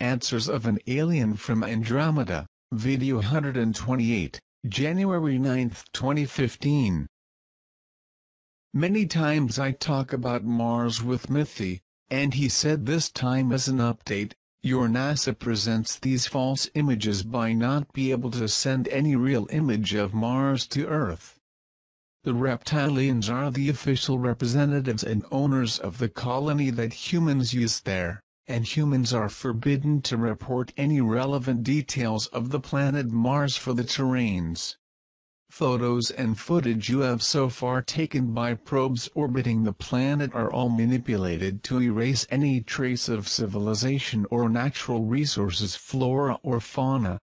Answers of an Alien from Andromeda, Video 128, January 9, 2015. Many times I talk about Mars with Mithy, and he said this time as an update, your NASA presents these false images by not be able to send any real image of Mars to Earth. The reptilians are the official representatives and owners of the colony that humans use there, and humans are forbidden to report any relevant details of the planet Mars for the terrains. Photos and footage you have so far taken by probes orbiting the planet are all manipulated to erase any trace of civilization or natural resources, flora or fauna.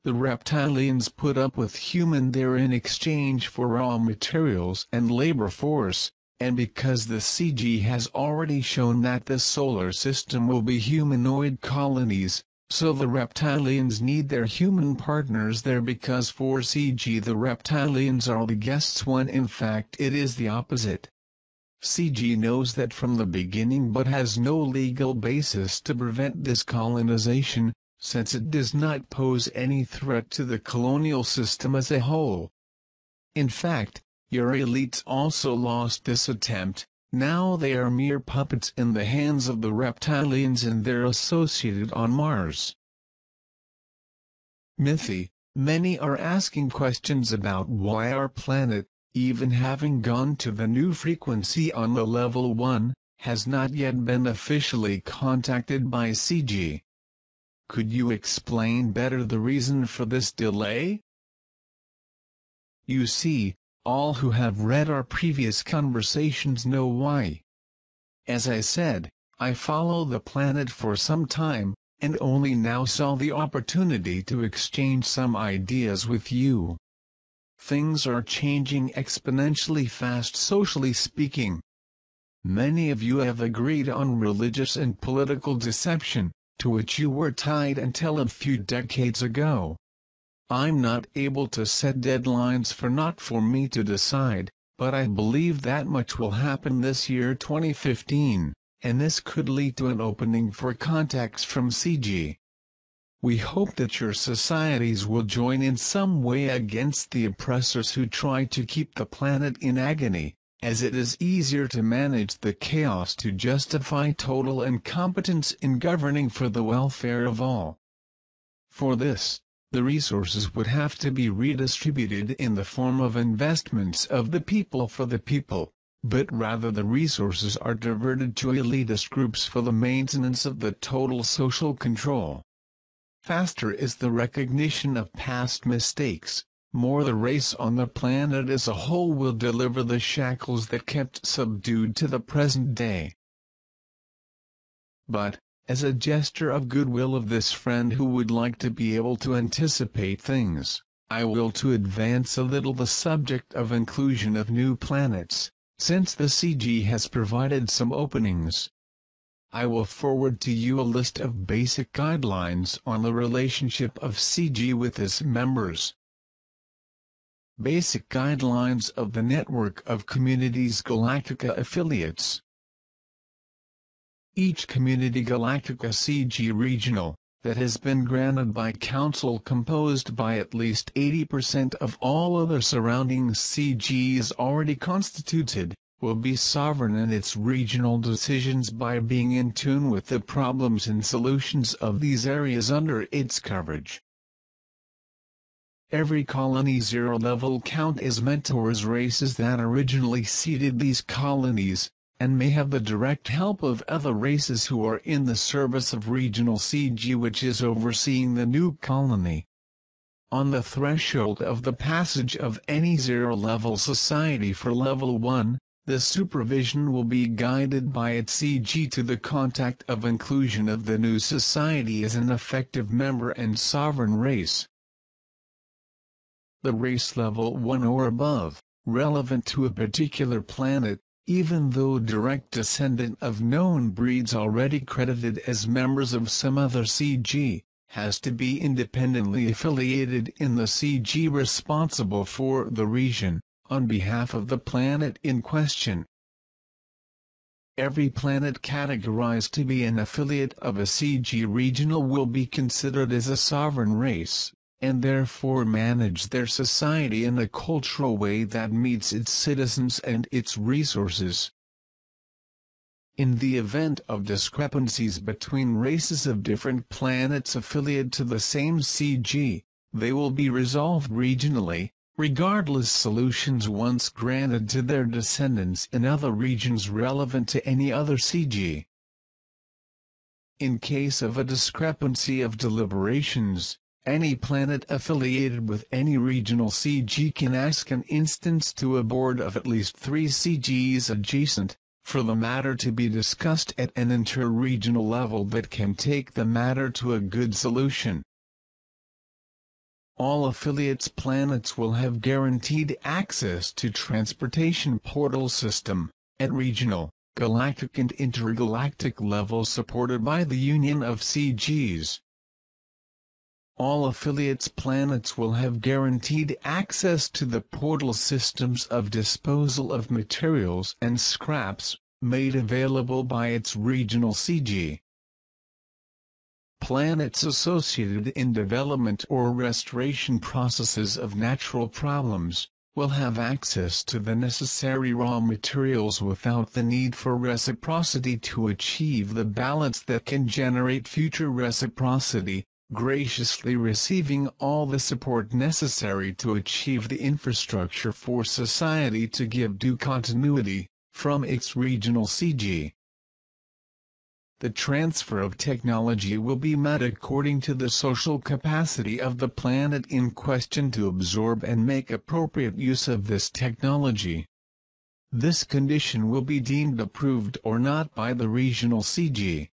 The reptilians put up with human there in exchange for raw materials and labor force, and because the CG has already shown that the solar system will be humanoid colonies, so the reptilians need their human partners there because for CG the reptilians are the guests when in fact it is the opposite. CG knows that from the beginning but has no legal basis to prevent this colonization, since it does not pose any threat to the colonial system as a whole. In fact, your elites also lost this attempt. Now they are mere puppets in the hands of the reptilians and their associated on Mars. Mithy, many are asking questions about why our planet, even having gone to the new frequency on the level 1, has not yet been officially contacted by CG. Could you explain better the reason for this delay? You see, all who have read our previous conversations know why. As I said, I follow the planet for some time, and only now saw the opportunity to exchange some ideas with you. Things are changing exponentially fast socially speaking. Many of you have agreed on religious and political deception, to which you were tied until a few decades ago. I'm not able to set deadlines not for me to decide, but I believe that much will happen this year 2015, and this could lead to an opening for contacts from CG. We hope that your societies will join in some way against the oppressors who try to keep the planet in agony, as it is easier to manage the chaos to justify total incompetence in governing for the welfare of all. For this, the resources would have to be redistributed in the form of investments of the people for the people, but rather the resources are diverted to elitist groups for the maintenance of the total social control. Faster is the recognition of past mistakes, more the race on the planet as a whole will deliver the shackles that kept subdued to the present day. But, as a gesture of goodwill of this friend who would like to be able to anticipate things, I will to advance a little the subject of inclusion of new planets, since the CG has provided some openings. I will forward to you a list of basic guidelines on the relationship of CG with its members. Basic guidelines of the network of communities Galactica affiliates. Each community Galactica CG regional, that has been granted by Council composed by at least 80% of all other surrounding CGs already constituted, will be sovereign in its regional decisions by being in tune with the problems and solutions of these areas under its coverage. Every colony 0 level count as mentors races that originally seeded these colonies, and may have the direct help of other races who are in the service of regional CG which is overseeing the new colony. On the threshold of the passage of any 0 level society for level 1, the supervision will be guided by its CG to the contact of inclusion of the new society as an effective member and sovereign race. The race level 1 or above, relevant to a particular planet, even though direct descendant of known breeds already credited as members of some other CG, has to be independently affiliated in the CG responsible for the region, on behalf of the planet in question. Every planet categorized to be an affiliate of a CG regional will be considered as a sovereign race, and therefore manage their society in a cultural way that meets its citizens and its resources. In the event of discrepancies between races of different planets affiliated to the same CG, they will be resolved regionally, regardless solutions once granted to their descendants in other regions relevant to any other CG. In case of a discrepancy of deliberations, any planet affiliated with any regional CG can ask an instance to a board of at least 3 CGs adjacent, for the matter to be discussed at an inter-regional level that can take the matter to a good solution. All affiliates planets will have guaranteed access to transportation portal system, at regional, galactic and intergalactic levels supported by the Union of CGs. All affiliates planets will have guaranteed access to the portal systems of disposal of materials and scraps, made available by its regional CG. Planets associated in development or restoration processes of natural problems, will have access to the necessary raw materials without the need for reciprocity to achieve the balance that can generate future reciprocity, graciously receiving all the support necessary to achieve the infrastructure for society to give due continuity, from its regional CG. The transfer of technology will be met according to the social capacity of the planet in question to absorb and make appropriate use of this technology. This condition will be deemed approved or not by the regional CG.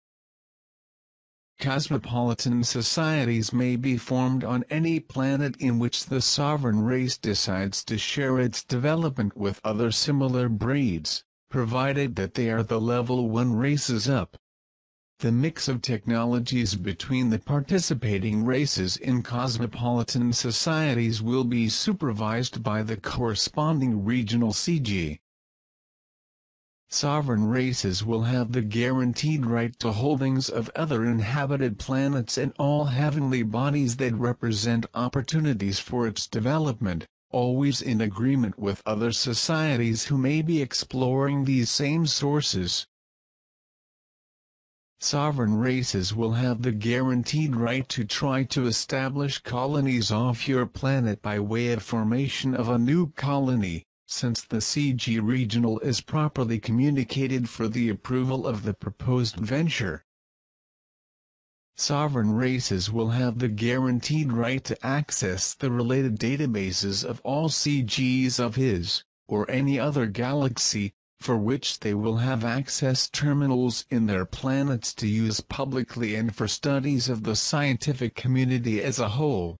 Cosmopolitan societies may be formed on any planet in which the sovereign race decides to share its development with other similar breeds, provided that they are the level 1 races up. The mix of technologies between the participating races in cosmopolitan societies will be supervised by the corresponding regional CG. Sovereign races will have the guaranteed right to holdings of other inhabited planets and all heavenly bodies that represent opportunities for its development, always in agreement with other societies who may be exploring these same sources. Sovereign races will have the guaranteed right to try to establish colonies off your planet by way of formation of a new colony, since the CG regional is properly communicated for the approval of the proposed venture. Sovereign races will have the guaranteed right to access the related databases of all CGs of his, or any other galaxy, for which they will have access terminals in their planets to use publicly and for studies of the scientific community as a whole.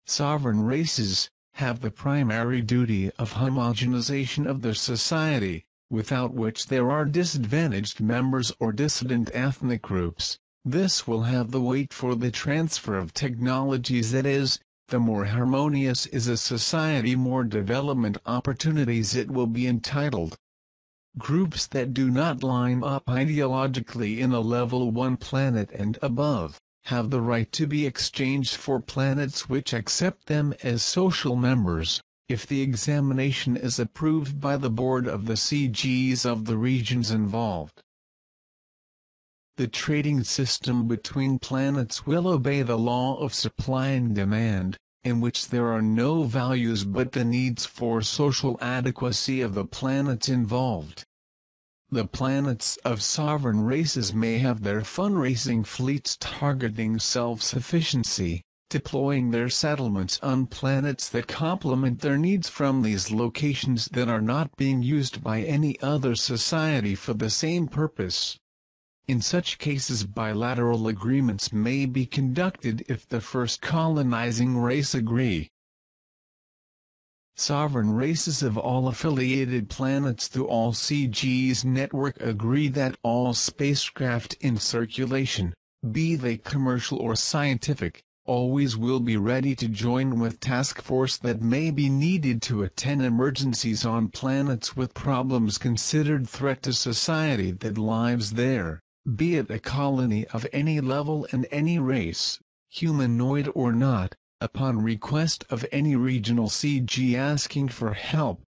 Sovereign races have the primary duty of homogenization of their society, without which there are disadvantaged members or dissident ethnic groups. This will have the weight for the transfer of technologies, that is, the more harmonious is a society, more development opportunities it will be entitled. Groups that do not line up ideologically in a level 1 planet and above, have the right to be exchanged for planets which accept them as social members, if the examination is approved by the board of the CGs of the regions involved. The trading system between planets will obey the law of supply and demand, in which there are no values but the needs for social adequacy of the planets involved. The planets of sovereign races may have their fundraising fleets targeting self-sufficiency, deploying their settlements on planets that complement their needs from these locations that are not being used by any other society for the same purpose. In such cases bilateral agreements may be conducted if the first colonizing race agree. Sovereign races of all affiliated planets through all CG's network agree that all spacecraft in circulation, be they commercial or scientific, always will be ready to join with task force that may be needed to attend emergencies on planets with problems considered threat to society that lives there, be it a colony of any level and any race, humanoid or not, upon request of any regional CG asking for help.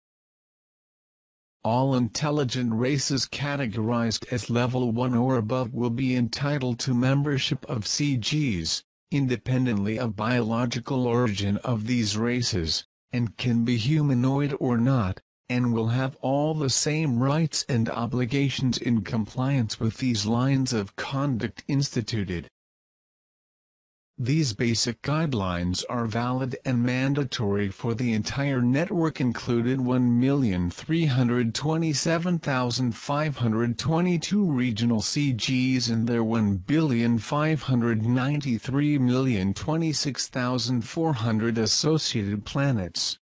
All intelligent races categorized as level 1 or above will be entitled to membership of CGs, independently of biological origin of these races, and can be humanoid or not, and will have all the same rights and obligations in compliance with these lines of conduct instituted. These basic guidelines are valid and mandatory for the entire network, included 1,327,522 regional CGs and their 1,593,026,400 associated planets.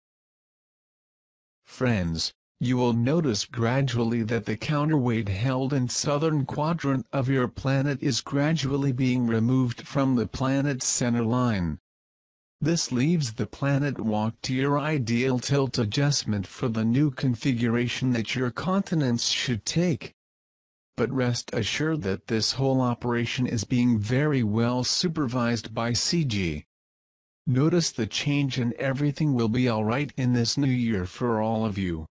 Friends, you will notice gradually that the counterweight held in southern quadrant of your planet is gradually being removed from the planet's center line. This leaves the planet walk to your ideal tilt adjustment for the new configuration that your continents should take. But rest assured that this whole operation is being very well supervised by CG. Notice the change and everything will be alright in this new year for all of you.